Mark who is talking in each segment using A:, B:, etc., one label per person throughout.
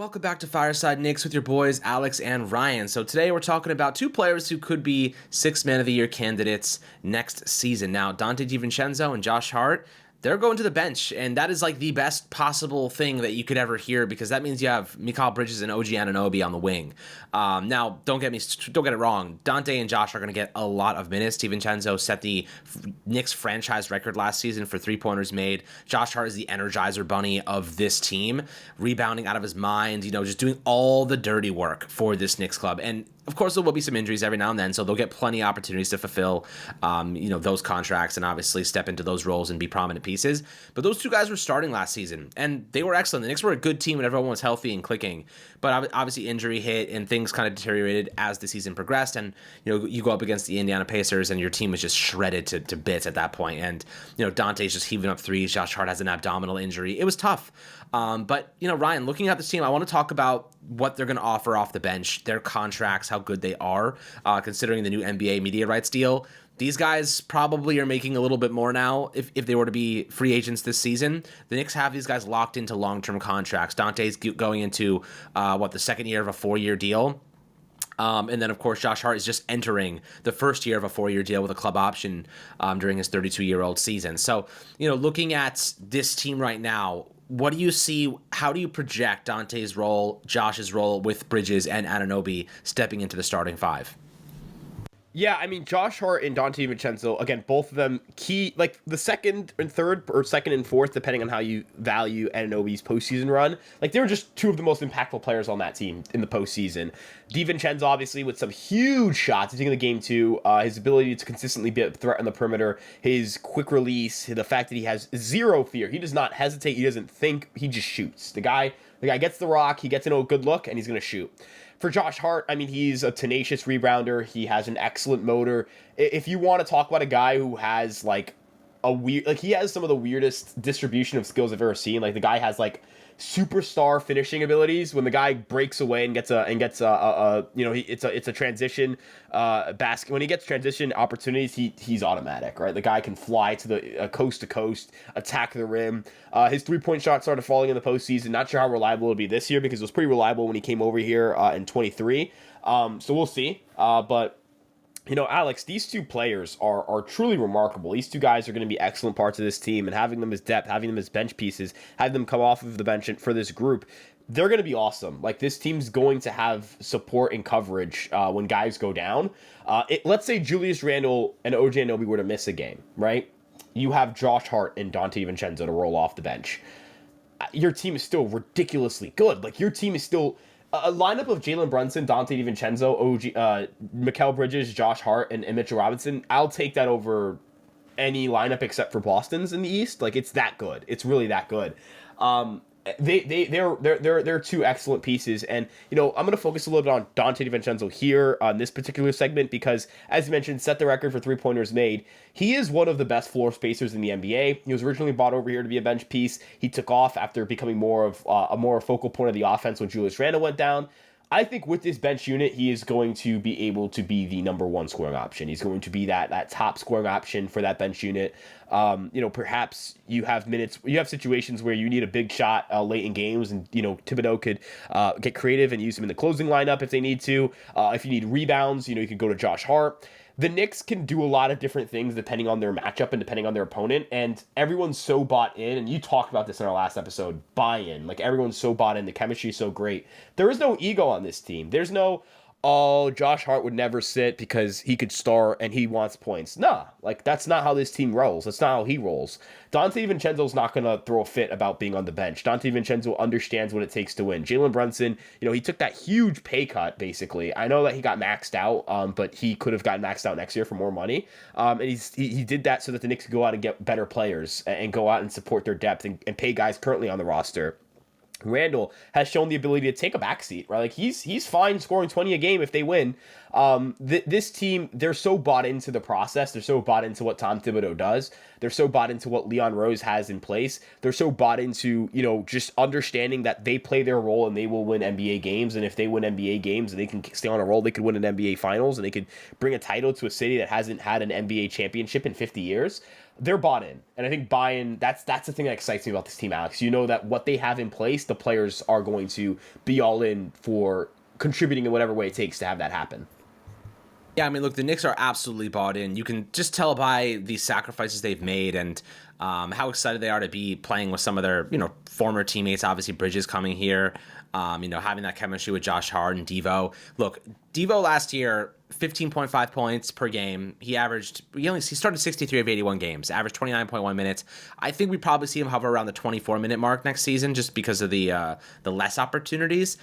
A: Welcome back to Fireside Knicks with your boys Alex and Ryan. So today we're talking about two players who could be Sixth Man of the Year candidates next season. Now, Dante DiVincenzo and Josh Hart, they're going to the bench, and that is like the best possible thing that you could ever hear because that means you have Mikal Bridges and OG Anunoby on the wing. Now, don't get it wrong. Dante and Josh are going to get a lot of minutes. DiVincenzo set the Knicks franchise record last season for three-pointers made. Josh Hart is the Energizer Bunny of this team, rebounding out of his mind, just doing all the dirty work for this Knicks club. And of course, there will be some injuries every now and then, so they'll get plenty of opportunities to fulfill, those contracts and obviously step into those roles and be prominent pieces. But those two guys were starting last season, and they were excellent. The Knicks were a good team when everyone was healthy and clicking. But obviously, injury hit and things kind of deteriorated as the season progressed. And you go up against the Indiana Pacers, and your team is just shredded to bits at that point. And Dante's just heaving up threes. Josh Hart has an abdominal injury. It was tough. But Ryan, looking at this team, I want to talk about what they're going to offer off the bench, their contracts, how good they are, considering the new NBA media rights deal. These guys probably are making a little bit more now if they were to be free agents this season. The Knicks have these guys locked into long-term contracts. Dante's going into, the second year of a 4-year deal. And then, of course, Josh Hart is just entering the first year of a 4-year deal with a club option during his 32-year-old season. So, looking at this team right now, what do you see? How do you project Dante's role, Josh's role with Bridges and Anunoby stepping into the starting five?
B: Yeah, I mean, Josh Hart and Dante DiVincenzo, again, both of them key, like the second and third, or second and fourth, depending on how you value Anunoby's postseason run. Like, they were just two of the most impactful players on that team in the postseason. DiVincenzo, obviously, with some huge shots, I think in the game too, his ability to consistently be a threat on the perimeter, his quick release, the fact that he has zero fear. He does not hesitate, he doesn't think, he just shoots. The guy gets the rock, he gets a good look, and he's going to shoot. For Josh Hart, I mean, he's a tenacious rebounder. He has an excellent motor. If you want to talk about a guy who has he has some of the weirdest distribution of skills I've ever seen. Like, the guy has superstar finishing abilities. When the guy breaks away and gets it's a transition basket. When he gets transition opportunities, he's automatic, right? The guy can fly to the coast to coast, attack the rim. His 3-point shot started falling in the postseason. Not sure how reliable it'll be this year because it was pretty reliable when he came over here in 23. So we'll see. But Alex, these two players are truly remarkable. These two guys are going to be excellent parts of this team, and having them as depth, having them as bench pieces, having them come off of the bench for this group, they're going to be awesome. Like, this team's going to have support and coverage when guys go down. Let's say Julius Randle and OG Anunoby were to miss a game, right? You have Josh Hart and Dante DiVincenzo to roll off the bench. Your team is still ridiculously good. Like, your team is still... A lineup of Jalen Brunson, Dante DiVincenzo, Mikal Bridges, Josh Hart, and Mitchell Robinson, I'll take that over any lineup except for Boston's in the East. Like, it's that good. It's really that good. They're two excellent pieces, and I'm going to focus a little bit on Dante DiVincenzo here on this particular segment because, as you mentioned, set the record for 3-pointers made. He is one of the best floor spacers in the NBA. He was originally brought over here to be a bench piece. He took off after becoming more of a more focal point of the offense when Julius Randle went down. I think with this bench unit, he is going to be able to be the number one scoring option. He's going to be that top scoring option for that bench unit. Perhaps you have situations where you need a big shot late in games, and Thibodeau could get creative and use him in the closing lineup if they need to. If you need rebounds, you could go to Josh Hart. The Knicks can do a lot of different things depending on their matchup and depending on their opponent, and everyone's so bought in, and you talked about this in our last episode, buy-in. Like, everyone's so bought in, the chemistry is so great. There is no ego on this team. There's no, Josh Hart would never sit because he could star and he wants points. Nah, that's not how this team rolls. That's not how he rolls. Dante DiVincenzo's not going to throw a fit about being on the bench. Dante DiVincenzo understands what it takes to win. Jalen Brunson, he took that huge pay cut, basically. I know that he got maxed out, but he could have gotten maxed out next year for more money. And he did that so that the Knicks could go out and get better players and go out and support their depth and pay guys currently on the roster. Randle has shown the ability to take a backseat, right? Like, he's fine scoring 20 a game if they win. This team, they're so bought into the process. They're so bought into what Tom Thibodeau does. They're so bought into what Leon Rose has in place. They're so bought into, just understanding that they play their role and they will win NBA games. And if they win NBA games and they can stay on a roll, they could win an NBA Finals and they could bring a title to a city that hasn't had an NBA championship in 50 years. they're bought in, and I think buy-in. That's the thing that excites me about this team, Alex. You know that what they have in place, the players are going to be all in for contributing in whatever way it takes to have that happen.
A: Yeah, I mean, look, the Knicks are absolutely bought in. You can just tell by the sacrifices they've made and how excited they are to be playing with some of their, former teammates. Obviously, Bridges coming here, having that chemistry with Josh Hart and Devo. Look, Devo last year, 15.5 points per game. He started 63 of 81 games, averaged 29.1 minutes. I think we probably see him hover around the 24-minute mark next season just because of the less opportunities.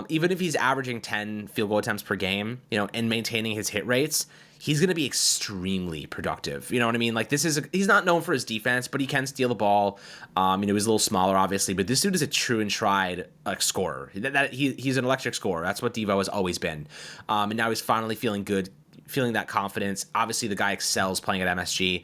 A: Even if he's averaging 10 field goal attempts per game, and maintaining his hit rates, he's going to be extremely productive. You know what I mean? Like, he's not known for his defense, but he can steal the ball. He's a little smaller, obviously, but this dude is a true and tried scorer. He's an electric scorer. That's what Devo has always been. And now he's finally feeling good, feeling that confidence. Obviously, the guy excels playing at MSG.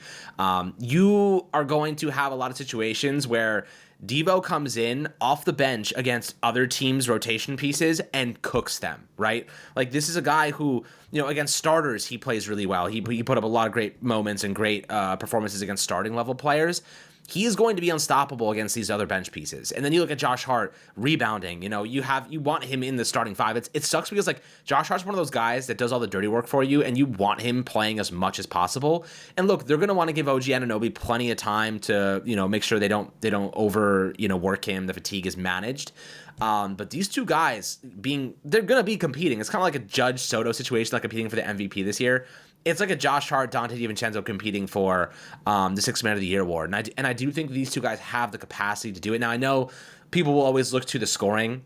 A: You are going to have a lot of situations where Devo comes in off the bench against other teams' rotation pieces and cooks them, right? Like, this is a guy who, against starters, he plays really well. He put up a lot of great moments and great performances against starting level players. He is going to be unstoppable against these other bench pieces. And then you look at Josh Hart rebounding. You want him in the starting five. It sucks because, like, Josh Hart's one of those guys that does all the dirty work for you, and you want him playing as much as possible. And look, they're going to want to give OG Anunoby plenty of time to make sure they don't over work him. The fatigue is managed. But these two guys they're going to be competing. It's kind of like a Judge Soto situation, like competing for the MVP this year. It's like a Josh Hart, Dante DiVincenzo competing for the Sixth Man of the Year award. And I do think these two guys have the capacity to do it. Now, I know people will always look to the scoring.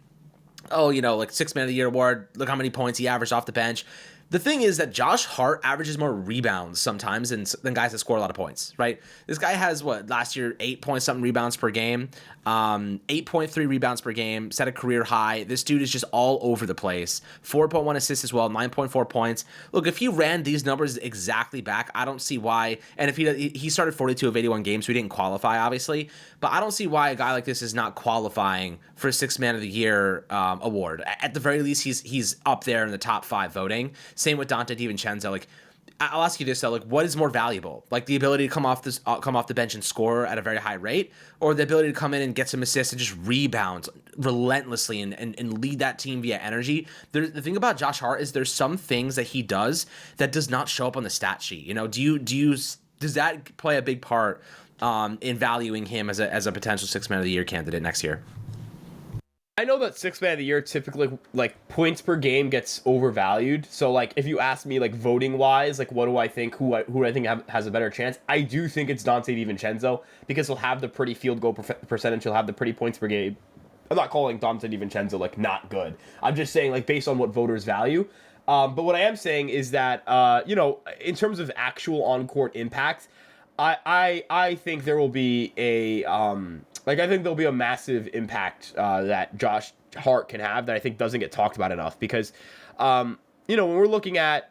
A: Oh, like Sixth Man of the Year award, look how many points he averaged off the bench. The thing is that Josh Hart averages more rebounds sometimes than guys that score a lot of points, right? This guy has, last year, 8-point-something rebounds per game, 8.3 rebounds per game, set a career high. This dude is just all over the place. 4.1 assists as well, 9.4 points. Look, if he ran these numbers exactly back, I don't see why. And if he started 42 of 81 games, so he didn't qualify, obviously. But I don't see why a guy like this is not qualifying for a Sixth Man of the Year award. At the very least, he's up there in the top 5 voting. Same with Dante DiVincenzo. Like, I'll ask you this though: like, what is more valuable? Like, the ability to come off the bench and score at a very high rate, or the ability to come in and get some assists and just rebound relentlessly and lead that team via energy? The thing about Josh Hart is there's some things that he does that does not show up on the stat sheet. Does that play a big part in valuing him as a potential Sixth Man of the Year candidate next year?
B: I know that Sixth Man of the Year typically, like, points per game gets overvalued. So, like, if you ask me, like, voting wise, like, what do I think, who I think has a better chance? I do think it's Dante DiVincenzo because he'll have the pretty field goal percentage. He'll have the pretty points per game. I'm not calling Dante DiVincenzo, like, not good. I'm just saying, like, based on what voters value. But what I am saying is that, in terms of actual on-court impact, I think there will be I think there'll be a massive impact that Josh Hart can have that I think doesn't get talked about enough because, when we're looking at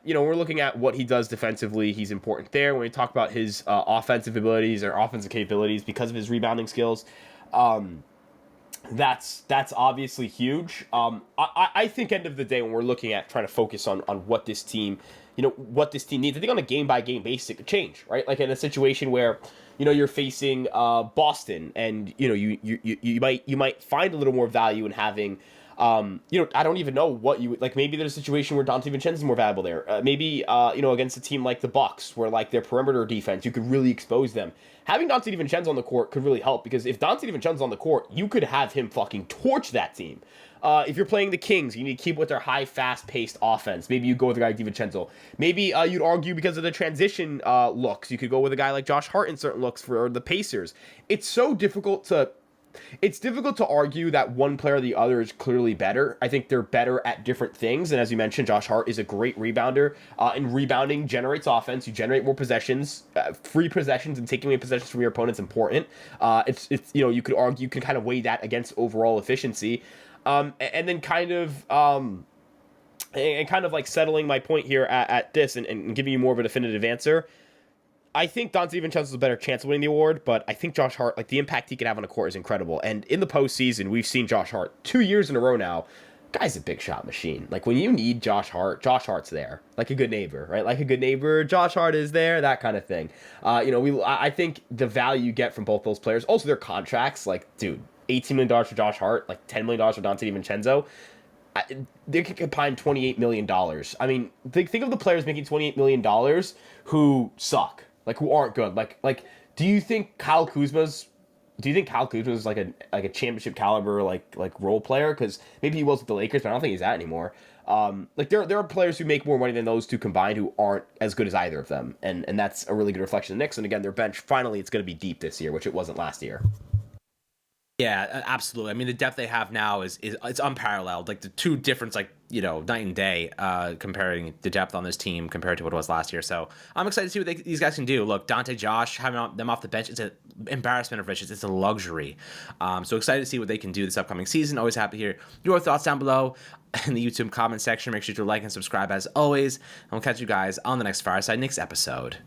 B: what he does defensively, he's important there. When we talk about his offensive abilities or offensive capabilities because of his rebounding skills, that's obviously huge. I think end of the day when we're looking at trying to focus on what this team, what this team needs, I think on a game by game basis it could change, right? Like in a situation where you're facing Boston and you might find a little more value in having. I don't even know what you like. Maybe there's a situation where Dante DiVincenzo is more valuable there. Maybe against a team like the Bucks, where like their perimeter defense, you could really expose them. Having Dante DiVincenzo on the court could really help because if Dante DiVincenzo's on the court, you could have him fucking torch that team. If you're playing the Kings, you need to keep with their high, fast-paced offense. Maybe you go with a guy like DiVincenzo. Maybe you'd argue because of the transition looks, you could go with a guy like Josh Hart in certain looks for the Pacers. It's difficult to argue that one player or the other is clearly better. I think they're better at different things. And as you mentioned, Josh Hart is a great rebounder. And rebounding generates offense. You generate more possessions. Free possessions and taking away possessions from your opponent's important. You could argue, you can kind of weigh that against overall efficiency. And then kind of like settling my point here at this and giving you more of a definitive answer. I think Dante DiVincenzo has a better chance of winning the award, but I think Josh Hart, like the impact he can have on the court is incredible. And in the postseason, we've seen Josh Hart 2 years in a row now guy's a big shot machine. Like when you need Josh Hart's there, like a good neighbor, right? Like a good neighbor, Josh Hart is there, that kind of thing. I think the value you get from both those players, also their contracts, like dude, $18 million for Josh Hart, like $10 million for Dante DiVincenzo. They can combine $28 million. I mean, think of the players making $28 million who suck, like who aren't good. Like, do you think Kyle Kuzma's like a championship caliber like role player? Because maybe he was with the Lakers, but I don't think he's that anymore. Like there are players who make more money than those two combined who aren't as good as either of them, and that's a really good reflection of the Knicks. And again, their bench finally it's going to be deep this year, which it wasn't last year.
A: Yeah, absolutely. I mean, the depth they have now is it's unparalleled. Like the two difference, like night and day, comparing the depth on this team compared to what it was last year. So I'm excited to see what these guys can do. Look, Dante, Josh, having them off the bench, it's an embarrassment of riches. It's a luxury. So excited to see what they can do this upcoming season. Always happy to hear your thoughts down below in the YouTube comment section. Make sure to like and subscribe as always. And we'll catch you guys on the next Fireside Knicks episode.